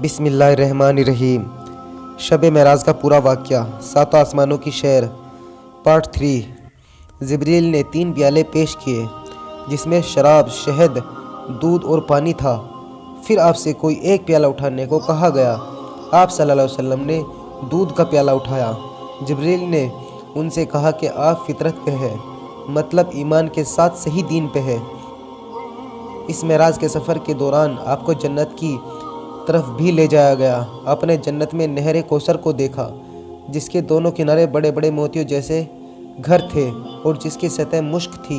بسم اللہ الرحمن الرحیم۔ شب معراج کا پورا واقعہ، ساتوں آسمانوں کی شہر، پارٹ 3۔ جبریل نے 3 پیالے پیش کیے جس میں شراب، شہد، دودھ اور پانی تھا۔ پھر آپ سے کوئی ایک پیالہ اٹھانے کو کہا گیا۔ آپ صلی اللہ علیہ وسلم نے دودھ کا پیالہ اٹھایا۔ جبریل نے ان سے کہا کہ آپ فطرت پہ ہیں، مطلب ایمان کے ساتھ صحیح دین پہ ہیں۔ اس معراج کے سفر کے دوران آپ کو جنت کی طرف بھی لے جایا گیا۔ آپ نے جنت میں نہر کوثر کو دیکھا جس کے دونوں کنارے بڑے بڑے موتیوں جیسے گھر تھے اور جس کی سطح مشک تھی۔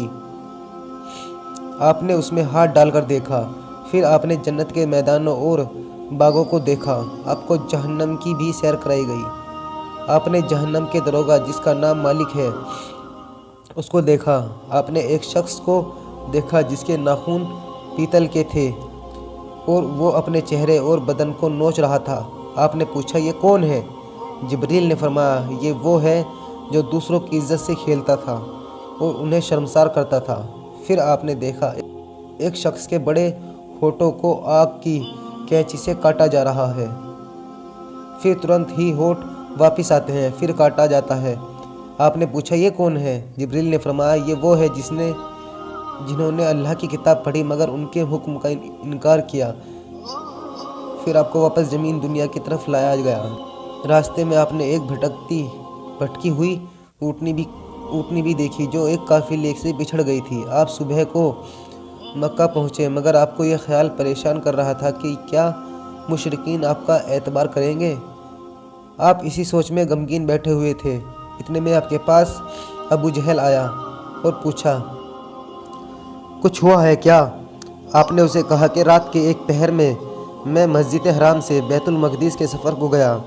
آپ نے اس میں ہاتھ ڈال کر دیکھا۔ پھر آپ نے جنت کے میدانوں اور باغوں کو دیکھا۔ آپ کو جہنم کی بھی سیر کرائی گئی۔ آپ نے جہنم کے دروغہ جس کا نام مالک ہے اس کو دیکھا۔ آپ نے ایک شخص کو دیکھا جس کے ناخن پیتل کے تھے اور وہ اپنے چہرے اور بدن کو نوچ رہا تھا۔ آپ نے پوچھا یہ کون ہے؟ جبریل نے فرمایا یہ وہ ہے جو دوسروں کی عزت سے کھیلتا تھا اور انہیں شرمسار کرتا تھا۔ پھر آپ نے دیکھا ایک شخص کے بڑے ہونٹوں کو آگ کی کینچی سے کاٹا جا رہا ہے، پھر ترنت ہی ہونٹ واپس آتے ہیں، پھر کاٹا جاتا ہے۔ آپ نے پوچھا یہ کون ہے؟ جبریل نے فرمایا یہ وہ ہے جنہوں نے اللہ کی کتاب پڑھی مگر ان کے حکم کا انکار کیا۔ پھر آپ کو واپس زمین دنیا کی طرف لایا گیا۔ راستے میں آپ نے ایک بھٹکی ہوئی اونٹنی بھی دیکھی جو ایک قافلے سے بچھڑ گئی تھی۔ آپ صبح کو مکہ پہنچے مگر آپ کو یہ خیال پریشان کر رہا تھا کہ کیا مشرکین آپ کا اعتبار کریں گے؟ آپ اسی سوچ میں غمگین بیٹھے ہوئے تھے۔ اتنے میں آپ کے پاس ابو جہل آیا اور پوچھا کچھ ہوا ہے کیا؟ آپ نے اسے کہا کہ رات کے ایک پہر میں مسجد حرام سے بیت المقدس کے سفر کو گیا۔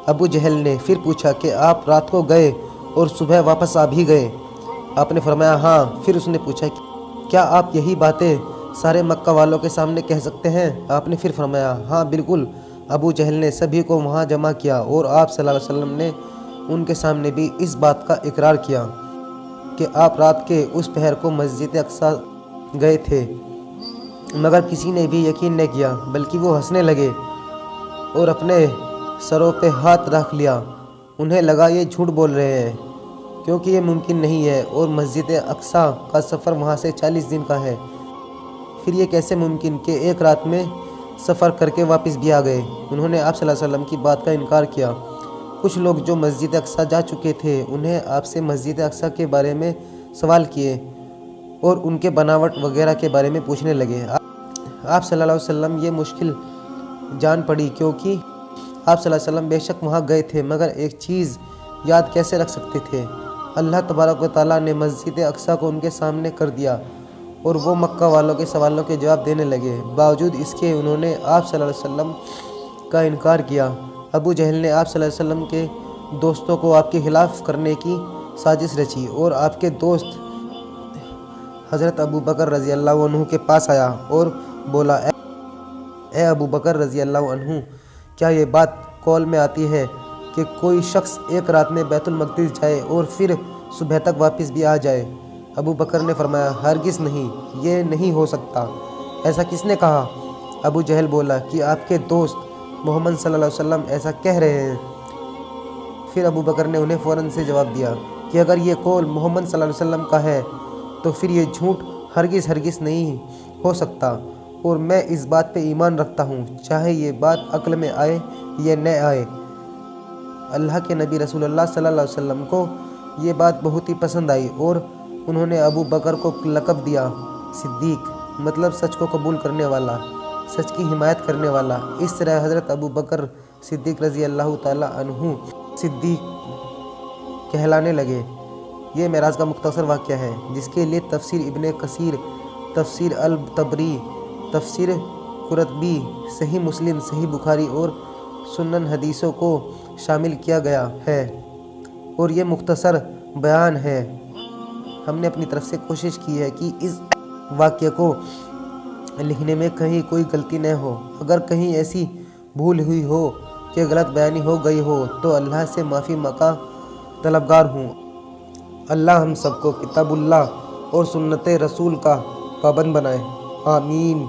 ابو جہل نے پھر پوچھا کہ آپ رات کو گئے اور صبح واپس آ بھی گئے؟ آپ نے فرمایا ہاں۔ پھر اس نے پوچھا کیا آپ یہی باتیں سارے مکہ والوں کے سامنے کہہ سکتے ہیں؟ آپ نے پھر فرمایا ہاں بالکل۔ ابو جہل نے سبھی کو وہاں جمع کیا اور آپ صلی اللہ علیہ وسلم نے ان کے سامنے بھی اس بات کا اقرار کیا کہ آپ رات کے اس پہر کو مسجد اقصی گئے تھے، مگر کسی نے بھی یقین نہیں کیا بلکہ وہ ہنسنے لگے اور اپنے سروں پہ ہاتھ رکھ لیا۔ انہیں لگا یہ جھوٹ بول رہے ہیں کیونکہ یہ ممکن نہیں ہے اور مسجد اقصی کا سفر وہاں سے 40 دن کا ہے۔ پھر یہ کیسے ممکن کہ ایک رات میں سفر کر کے واپس بھی آ گئے؟ انہوں نے آپ صلی اللہ علیہ وسلم کی بات کا انکار کیا۔ کچھ لوگ جو مسجد اقصی جا چکے تھے انہیں آپ سے مسجد اقصی کے بارے میں سوال کیے اور ان کے بناوٹ وغیرہ کے بارے میں پوچھنے لگے۔ آپ صلی اللہ علیہ وسلم یہ مشکل جان پڑی کیونکہ آپ صلی اللہ علیہ وسلم بے شک وہاں گئے تھے مگر ایک چیز یاد کیسے رکھ سکتے تھے؟ اللہ تبارک و تعالیٰ نے مسجد اقصی کو ان کے سامنے کر دیا اور وہ مکہ والوں کے سوالوں کے جواب دینے لگے۔ باوجود اس کے انہوں نے آپ صلی اللہ علیہ وسلم کا انکار کیا۔ ابو جہل نے آپ صلی اللہ علیہ وسلم کے دوستوں کو آپ کے خلاف کرنے کی سازش رچی اور آپ کے دوست حضرت ابو بکر رضی اللہ عنہ کے پاس آیا اور بولا اے ابو بکر رضی اللہ عنہ، کیا یہ بات قول میں آتی ہے کہ کوئی شخص ایک رات میں بیت المقدس جائے اور پھر صبح تک واپس بھی آ جائے؟ ابو بکر نے فرمایا ہرگز نہیں، یہ نہیں ہو سکتا۔ ایسا کس نے کہا؟ ابو جہل بولا کہ آپ کے دوست محمد صلی اللہ علیہ وسلم ایسا کہہ رہے ہیں۔ پھر ابو بکر نے انہیں فوراً سے جواب دیا کہ اگر یہ قول محمد صلی اللہ علیہ وسلم کا ہے تو پھر یہ جھوٹ ہرگز نہیں ہو سکتا اور میں اس بات پہ ایمان رکھتا ہوں چاہے یہ بات عقل میں آئے یا نہ آئے۔ اللہ کے نبی رسول اللہ صلی اللہ علیہ وسلم کو یہ بات بہت ہی پسند آئی اور انہوں نے ابو بکر کو لقب دیا صدیق، مطلب سچ کو قبول کرنے والا، سچ کی حمایت کرنے والا۔ اس طرح حضرت ابو بکر صدیق رضی اللہ تعالی عنہ صدیق کہلانے لگے۔ یہ معراج کا مختصر واقعہ ہے جس کے لیے تفسیر ابن کثیر، تفسیر الطبری، تفسیر قرطبی، صحیح مسلم، صحیح بخاری اور سنن حدیثوں کو شامل کیا گیا ہے اور یہ مختصر بیان ہے۔ ہم نے اپنی طرف سے کوشش کی ہے کہ اس واقعے کو لکھنے میں کہیں کوئی غلطی نہ ہو۔ اگر کہیں ایسی بھول ہوئی ہو کہ غلط بیانی ہو گئی ہو تو اللہ سے معافی کا طلبگار ہوں۔ اللہ ہم سب کو کتاب اللہ اور سنت رسول کا پابند بنائے، آمین۔